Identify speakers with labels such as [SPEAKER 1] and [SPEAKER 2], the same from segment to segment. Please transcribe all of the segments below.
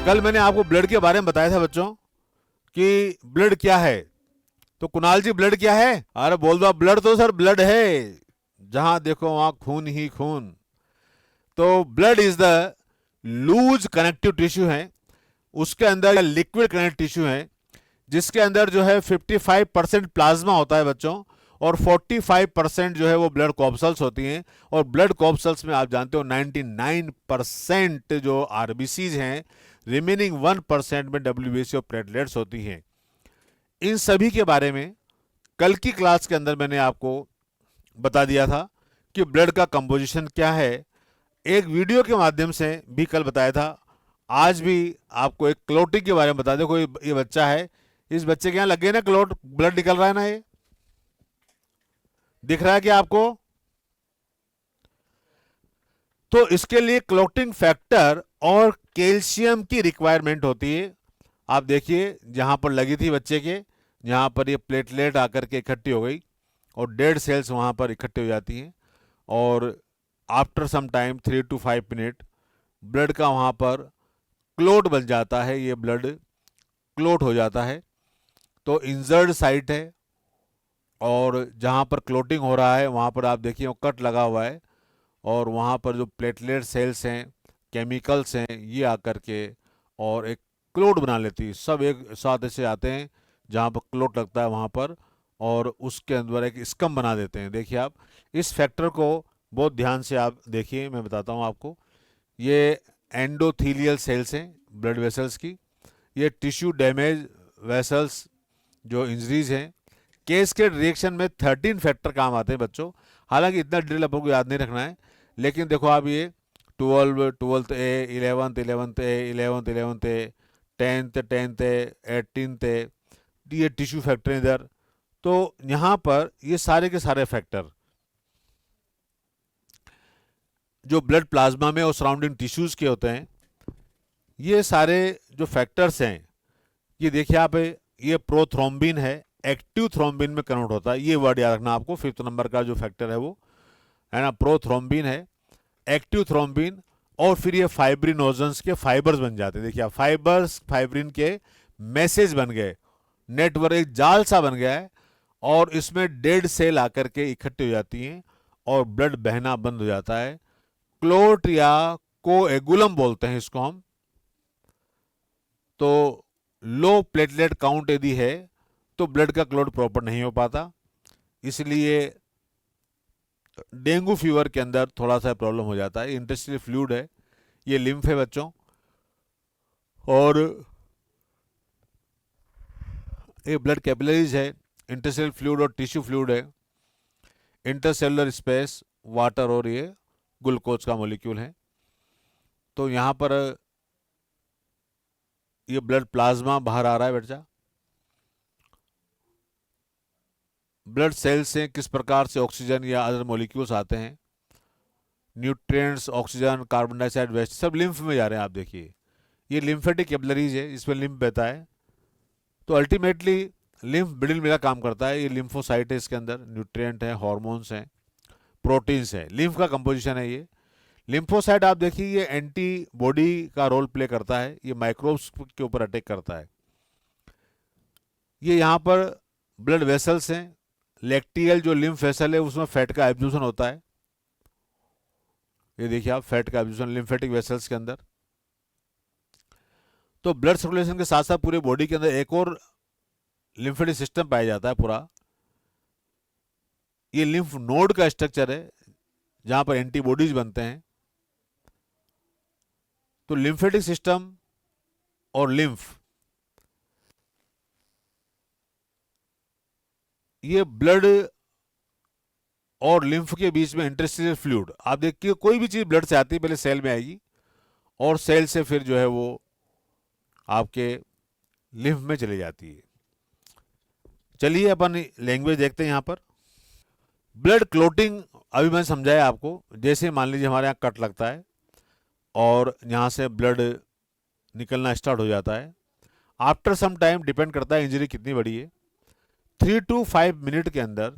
[SPEAKER 1] कल मैंने आपको ब्लड के बारे में बताया था बच्चों कि ब्लड क्या है। तो कुणाल जी ब्लड क्या है? अरे बोल दो ब्लड तो सर ब्लड है, जहां देखो वहां खून ही खून। तो blood is the loose connective tissue है, उसके अंदर लिक्विड कनेक्टिव टिश्यू है जिसके अंदर जो है 55% प्लाज्मा होता है बच्चों, और 45% जो है वो ब्लड कॉर्पसल्स होती हैं। और ब्लड कॉर्पसल्स में आप जानते हो 99% जो आरबीसीज हैं, रिमेनिंग 1% में डब्ल्यूबीसी और प्लेटलेट्स होती हैं। इन सभी के बारे में कल की क्लास के अंदर मैंने आपको बता दिया था कि ब्लड का कंपोजिशन क्या है, एक वीडियो के माध्यम से भी कल बताया था। आज भी आपको एक क्लोटिंग के बारे में बता दो। कोई ये बच्चा है, इस बच्चे के यहाँ लग गए ना क्लोट, ब्लड निकल रहा है ना, ये दिख रहा है क्या आपको? तो इसके लिए क्लोटिंग फैक्टर और कैल्शियम की रिक्वायरमेंट होती है। आप देखिए जहां पर लगी थी बच्चे के, जहां पर ये प्लेटलेट आकर के इकट्ठी हो गई और डेड सेल्स वहां पर इकट्ठी हो जाती हैं, और after some time 3 to 5 minute blood का वहां पर क्लोट बन जाता है, ये ब्लड क्लोट हो जाता है। तो इंजर्ड साइट है, और जहां पर क्लोटिंग हो रहा है वहां पर आप देखिए कट लगा हुआ है, और वहाँ पर जो प्लेटलेट सेल्स हैं, केमिकल्स हैं, ये आकर के और एक क्लोट बना लेती है। सब एक साथ ऐसे आते हैं जहाँ पर क्लोट लगता है वहाँ पर, और उसके अंदर एक स्कम बना देते हैं। देखिए आप इस फैक्टर को बहुत ध्यान से आप देखिए, मैं बताता हूँ आपको। ये एंडोथीलियल सेल्स हैं ब्लड वेसल्स की, ये टिश्यू डैमेज वेसल्स जो इंजरीज हैं। कैस्केड रिएक्शन में 13 फैक्टर काम आते हैं बच्चों। हालांकि इतना डिटेल आपको याद नहीं रखना है, लेकिन देखो आप ये 12th ए, 11th ए, 11th ए, 10th ए, 18th ए, ये टिश्यू फैक्टर इधर। तो यहाँ पर ये सारे के सारे फैक्टर जो ब्लड प्लाज्मा में और सराउंडिंग टिश्यूज के होते हैं, ये सारे जो फैक्टर्स हैं, ये देखिए आप, ये प्रोथ्रोम्बिन है, एक्टिव थ्रोम्बिन में कन्वर्ट होता है। ये वर्ड याद रखना आपको, 5th नंबर का जो फैक्टर है वो है ना, प्रोथ्रोम्बिन है, एक्टिव थ्रोम्बिन। और फिर ये फाइब्रिनोजेंस के फाइबर्स बन जाते हैं। देखिए आप फाइबर्स फाइब्रिन के मैसेज बन गए, नेटवर्क एक जाल सा बन गया है, और इसमें डेड सेल आकर के इकट्ठी हो जाती हैं और ब्लड बहना बंद हो जाता है। क्लोट या कोएगुलम बोलते हैं इसको हम। तो लो प्लेटलेट काउंट यदि है तो ब्लड का क्लोट प्रॉपर नहीं हो पाता, इसलिए डेंगू फीवर के अंदर थोड़ा सा प्रॉब्लम हो जाता है। इंटेस्टिनल फ्लूइड है, ये लिम्फ है बच्चों, और ये ब्लड कैपिलरीज है। इंटेस्टिनल फ्लूइड और टिश्यू फ्लूइड है। इंटरसेलुलर स्पेस वाटर, और ये ग्लूकोज का मॉलिक्यूल है। तो यहाँ पर ये ब्लड प्लाज्मा बाहर आ रहा है बेटा। ब्लड सेल से किस प्रकार से ऑक्सीजन या अदर मॉलिक्यूल्स आते हैं, nutrients, oxygen, carbon dioxide, waste, सब लिम्फ में जा रहे हैं। आप देखिए ये लिम्फेटिक कैपिलरीज है, इसमें लिम्फ बहता है। तो अल्टीमेटली लिम्फ मिडिल में काम करता है। ये लिम्फोसाइट है, इसके अंदर न्यूट्रिएंट है, हार्मोन्स हैं, प्रोटीन्स हैं, लिम्फ का कंपोजिशन है ये। लिम्फोसाइट आप देखिए ये एंटीबॉडी का रोल प्ले करता है, ये माइक्रोब्स के ऊपर अटैक करता है। ये यहाँ पर ब्लड वेसल्स हैं, लेक्टियल जो लिम्फ वेसल है उसमें फैट का एब्जॉर्प्शन होता है। ये देखिए आप फैट का एब्जॉर्प्शन लिम्फेटिक वेसल्स के अंदर। तो ब्लड सर्कुलेशन के साथ साथ पूरे बॉडी के अंदर एक और लिम्फेटिक सिस्टम पाया जाता है पूरा। ये लिम्फ नोड का स्ट्रक्चर है जहां पर एंटीबॉडीज बनते हैं। तो लिम्फेटिक सिस्टम और लिम्फ, ये ब्लड और लिम्फ के बीच में इंटरस्टिशियल फ्लूइड, आप देखिए कोई भी चीज ब्लड से आती है पहले सेल में आएगी, और सेल से फिर जो है वो आपके लिम्फ में चली जाती है। चलिए अपन लैंग्वेज देखते हैं यहाँ पर। ब्लड क्लोटिंग अभी मैंने समझाया आपको। जैसे मान लीजिए हमारे यहाँ कट लगता है और यहाँ से ब्लड निकलना स्टार्ट हो जाता है, आफ्टर सम टाइम, डिपेंड करता है इंजरी कितनी बड़ी है, 3 to 5 मिनट के अंदर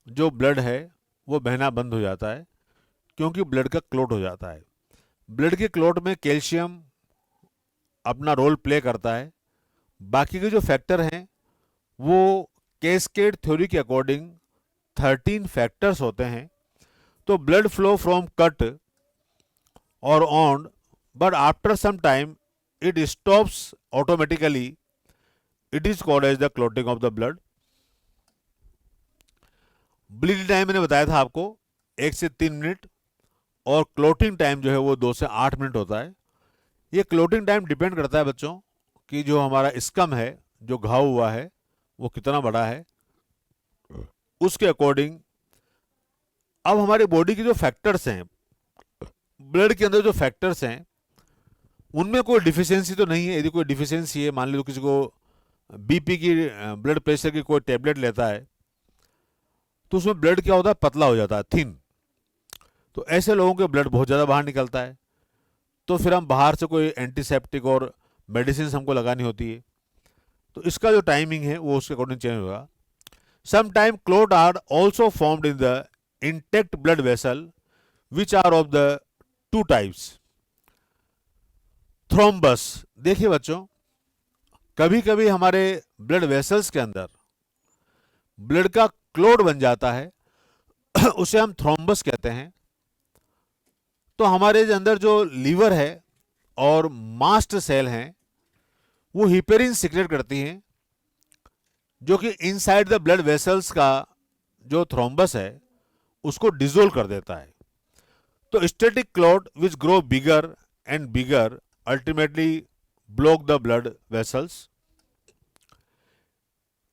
[SPEAKER 1] जो ब्लड है वो बहना बंद हो जाता है, क्योंकि ब्लड का क्लोट हो जाता है। ब्लड के क्लोट में कैल्शियम अपना रोल प्ले करता है। बाकी के जो फैक्टर हैं वो कैस्केड थ्योरी के अकॉर्डिंग 13 फैक्टर्स होते हैं। तो ब्लड फ्लो फ्रॉम कट और on, but after some time it stops automatically, it is called as the clotting of the blood. Bleeding time मैंने बताया था आपको 1 से 3 मिनट, और क्लोटिंग टाइम जो है वो 2 से 8 मिनट होता है। ये क्लोटिंग टाइम डिपेंड करता है बच्चों कि जो हमारा स्कम है, जो घाव हुआ है, वो कितना बड़ा है, उसके अकॉर्डिंग। अब हमारे बॉडी के जो फैक्टर्स हैं, ब्लड के अंदर जो फैक्टर्स हैं, उनमें कोई डिफिशियंसी तो नहीं है। यदि कोई डिफिशियंसी है, मान लो किसी को बीपी की, ब्लड प्रेशर की कोई टेबलेट लेता है, तो उसमें ब्लड क्या होता है, पतला हो जाता है, थिन। तो ऐसे लोगों के ब्लड बहुत ज़्यादा बाहर निकलता है, तो फिर हम बाहर से कोई एंटीसेप्टिक और मेडिसिन हमको लगानी होती है। तो इसका जो टाइमिंग है वो उसके अकॉर्डिंग चेंज होगा। Some time clot are also formed in the intact blood vessel which are of the 2 types. Thrombus, देखिए बच्चों, कभी कभी हमारे ब्लड वेसल्स के अंदर ब्लड का क्लॉट बन जाता है, उसे हम थ्रोम्बस कहते हैं। तो हमारे अंदर जो लीवर है और मास्ट सेल हैं, वो हिपेरिन सिक्रेट करती हैं, जो कि इनसाइड द ब्लड वेसल्स का जो थ्रोम्बस है उसको डिसोल्व कर देता है। तो static clot which grow bigger and bigger ultimately block the blood vessels.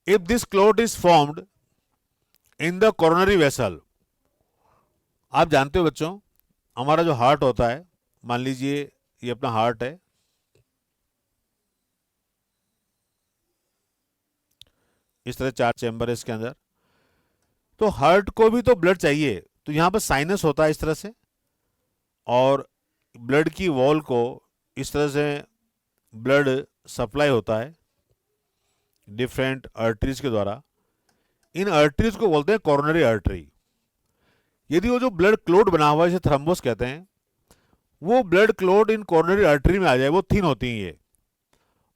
[SPEAKER 1] If this clot is formed in the coronary vessel, आप जानते हो बच्चों, हमारा जो हार्ट होता है, मान लीजिए ये अपना हार्ट है, इस तरह 4 चैम्बर है इसके अंदर। तो हार्ट को भी तो ब्लड चाहिए, तो यहां पर साइनस होता है इस तरह से, और ब्लड की वॉल को इस तरह से ब्लड सप्लाई होता है डिफरेंट आर्टरीज के द्वारा। इन आर्टरीज को बोलते हैं कोरोनरी आर्टरी। यदि वो जो ब्लड क्लॉट बना हुआ है, इसे थ्रम्बोस कहते हैं, वो ब्लड क्लॉट इन कोरोनरी आर्टरी में आ जाए, वो थिन होती हैं ये,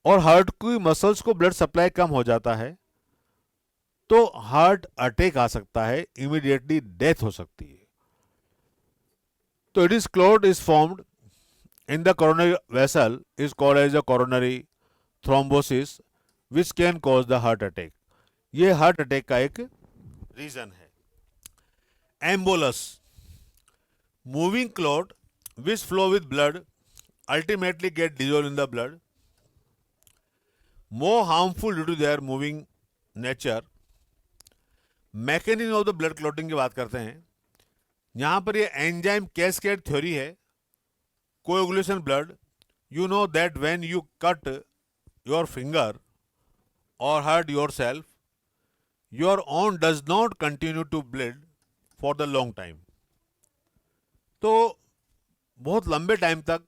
[SPEAKER 1] और हार्ट की मसल्स को ब्लड सप्लाई कम हो जाता है, तो हार्ट अटैक आ सकता है, इमीडिएटली डेथ हो सकती है। तो it is clot is formed in the coronary vessel is called as a coronary thrombosis which can cause the heart attack. ये हार्ट अटैक का एक रीजन है। Embolus, moving clot which flow with blood ultimately get dissolved in the blood, more harmful due to their moving nature। Mechanism of the blood clotting की बात करते हैं। यहां पर ये एंजाइम कैस्केड थ्योरी है, coagulation blood. You know that when you cut your finger और hurt yourself, your own does not continue to bleed for the long time. तो बहुत लंबे टाइम तक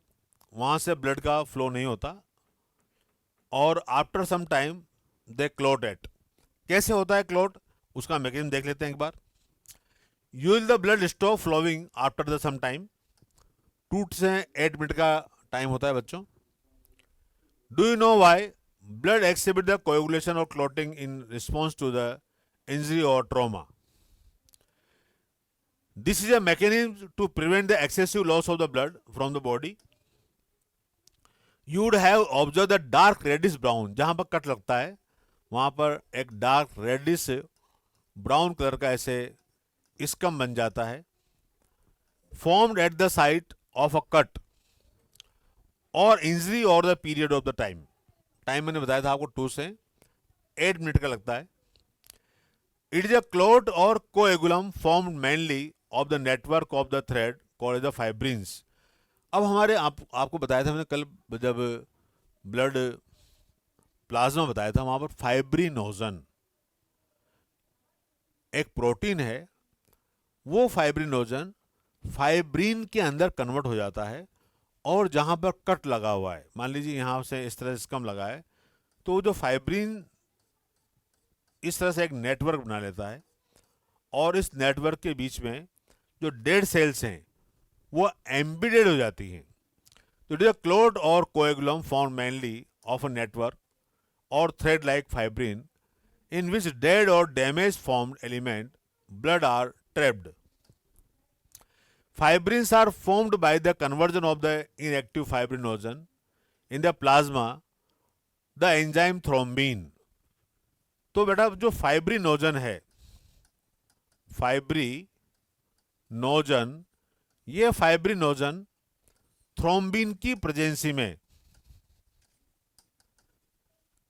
[SPEAKER 1] वहां से ब्लड का फ्लो नहीं होता, और आफ्टर सम टाइम दे क्लॉट एट। कैसे होता है क्लॉट, उसका मैकेनिज्म देख लेते हैं एक बार। Use the blood stop flowing after the some time, 2 से 8 मिनट का टाइम होता है बच्चों। Do you know why blood exhibit the coagulation और clotting in response to the injury और trauma. This is a mechanism to prevent the excessive loss of the blood from the body. You would have observed the dark reddish brown, जहां पर cut लगता है वहां पर एक dark reddish brown colour का ऐसे स्कम बन जाता है, formed at the site of a cut और इंजरी और the period of the time. Time मैंने बताया था आपको 2 से 8 मिनट का लगता है। इट इज अ क्लॉट और coagulum formed mainly of the network of the thread called the fibrins. अब हमारे आपको बताया था मैंने कल, जब ब्लड प्लाज्मा बताया था, वहां पर फाइब्रिनोजन एक प्रोटीन है, वो फाइब्रिनोजन फाइब्रिन के अंदर कन्वर्ट हो जाता है, और जहां पर कट लगा हुआ है, मान लीजिए यहां से इस तरह स्कम लगा है, तो जो फाइब्रिन इस तरह से एक नेटवर्क बना लेता है, और इस नेटवर्क के बीच में जो डेड सेल्स हैं वो एम्बेडेड हो जाती हैं। It is a clot or coagulum formed mainly of a network or thread like fibrin in which dead or damaged formed element blood are trapped. Fibrins are formed by the conversion of the inactive fibrinogen in the plasma, the enzyme thrombin. तो बेटा जो fibrinogen है, fibrinogen, ये fibrinogen thrombin की presence में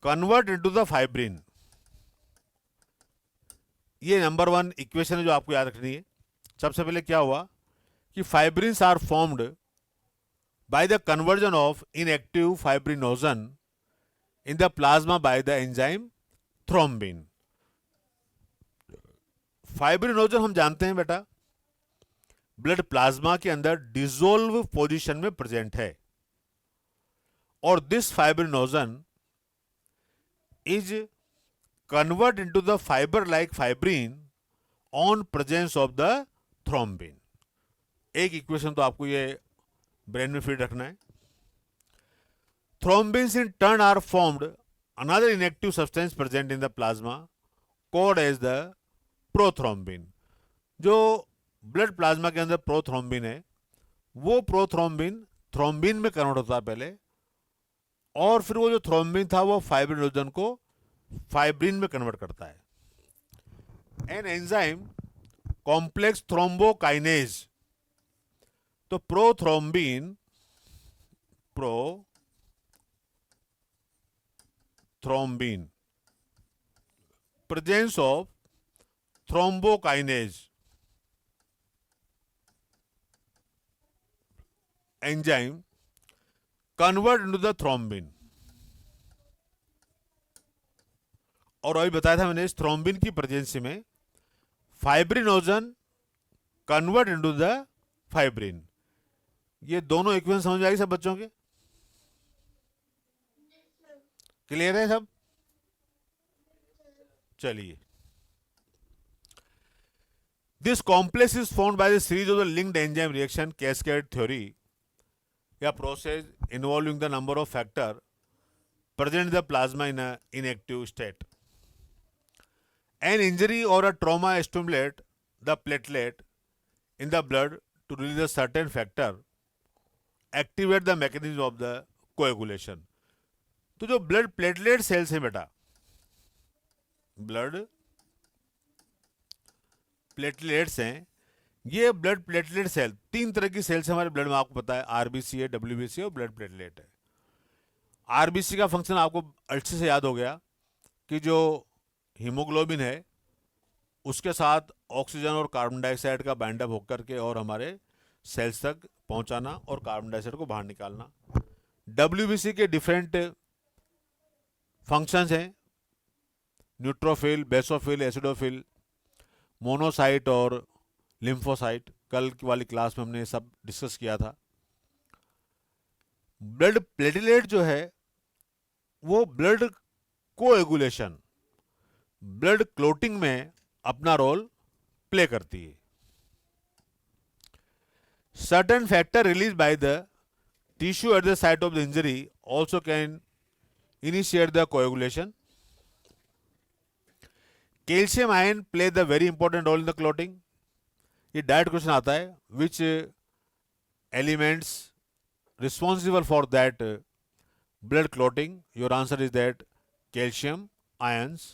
[SPEAKER 1] convert into the fibrin. ये number 1 equation है जो आपको याद रखनी है. सबसे पहले क्या हुआ कि fibrins are formed by the conversion of inactive fibrinogen in the plasma by the enzyme thrombin. Fibrinogen हम जानते हैं बेटा ब्लड प्लाज्मा के अंदर डिसोल्व पोजीशन में प्रेजेंट है, और this fibrinogen is convert into the fiber like fibrin on presence of the thrombin. एक इक्वेशन तो आपको ये ब्रेन में फिट रखना है. Thrombins in turn are formed another inactive substance present in the plasma called as the prothrombin. जो blood plasma के अंदर प्रोथ्रोम्बिन है, वो प्रोथ्रोम्बिन थ्रोम्बिन में कन्वर्ट होता है पहले, और फिर वो जो थ्रोम्बिन था वो फाइब्रिनोजन को फाइब्रिन में कन्वर्ट करता है. An enzyme complex thrombokinase. तो prothrombin presence of thrombokinase enzyme convert into the thrombin. और अभी बताया था मैंने इस थ्रोम्बिन की प्रेजेंसी में fibrinogen convert into the fibrin. ये दोनों इक्वेशन समझ में आई सब बच्चों के? क्लियर है सब? चलिए, this complex is formed by the series of the linked enzyme reaction cascade theory या process involving the number of factor present in the plasma in a inactive state. An injury or a trauma stimulate the platelet in the blood to release a certain factor, activate the mechanism of the coagulation. तो जो blood platelet sales हैं बेटा, blood platelets हैं, ये blood platelet cell 3 तरह की sales हमारे blood में, आपको पता है. आरबीसी है, डब्ल्यूबीसी है और ब्लड प्लेटलेट है. आरबीसी का फंक्शन आपको अच्छे से याद हो गया कि जो हीमोग्लोबिन है उसके साथ ऑक्सीजन और कार्बन डाइऑक्साइड का बाइंड अप होकर के और हमारे सेल्स तक पहुंचाना और कार्बन डाइऑक्साइड को बाहर निकालना. डब्ल्यूबीसी के डिफरेंट फंक्शंस हैं, न्यूट्रोफिल, बेसोफिल, एसिडोफिल, मोनोसाइट और लिम्फोसाइट. कल वाली क्लास में हमने सब डिस्कस किया था. ब्लड प्लेटलेट जो है वो ब्लड कोएगुलेशन, ब्लड क्लोटिंग में अपना रोल प्ले करती है. Certain factor release by the tissue at the site of the injury also can initiate the coagulation. Calcium ion play the very important role in the clotting. ये direct question आता है, which elements responsible for that blood clotting? Your answer is that calcium ions.